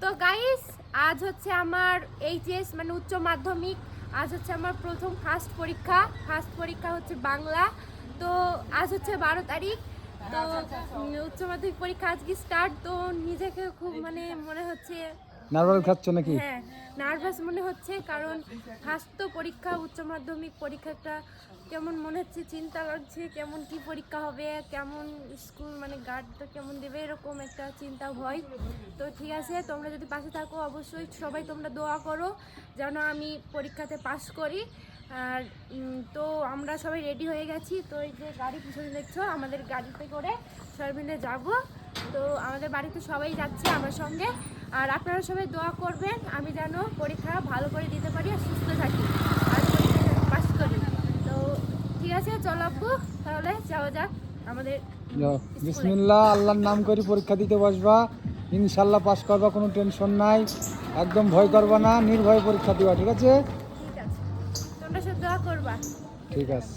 তো গাইস, আজ হচ্ছে আমার এইচএস মানে উচ্চ মাধ্যমিক। আজ হচ্ছে আমার প্রথম ফার্স্ট পরীক্ষা হচ্ছে বাংলা। তো আজ হচ্ছে 12 তারিখ। তো উচ্চ মাধ্যমিক পরীক্ষা আজকে স্টার্ট। তো নিজেকে খুব মানে মনে হচ্ছে নার্ভাস খাচ্ছ নাকি? হ্যাঁ, নার্ভাস মনে হচ্ছে, কারণ ফার্স্ট তো পরীক্ষা, উচ্চ মাধ্যমিক পরীক্ষাটা কেমন মনে হচ্ছে, চিন্তা লাগছে কেমন কি পরীক্ষা হবে, কেমন স্কুল মানে গার্ডটা কেমন দেবে, এরকম একটা চিন্তা ভয়। তো ঠিক আছে, তোমরা যদি পাশে থাকো অবশ্যই সবাই তোমরা দোয়া করো যেন আমি পরীক্ষাতে পাস করি। আর তো আমরা সবাই রেডি হয়ে গেছি। তো এই যে গাড়ি পিছনে দেখছো, আমাদের গাড়িতে করে সবাই মিলে যাবো। তো আমাদের বাড়িতে সবাই যাচ্ছে আমার সঙ্গে। আর আপনারা সবাই দোয়া করবেন আমি যেন পরীক্ষা ভালো করে দিতে পারি আর সুস্থ থাকি আর পরীক্ষা পাস করি। তো ঠিক আছে, চলো আব্বু, তাহলে যাওয়া যাক আমাদের যাও, স্কুলে। বিসমিল্লাহ, আল্লাহর নাম করে পরীক্ষা দিতে বসবা। ইনশাল্লাহ পাস করবা, কোনো টেনশন নাই, একদম ভয় করবা না, নির্ভয়ে পরীক্ষা দিবা। ঠিক আছে? ঠিক আছে, তোমরা সব দোয়া করবা। ঠিক আছে।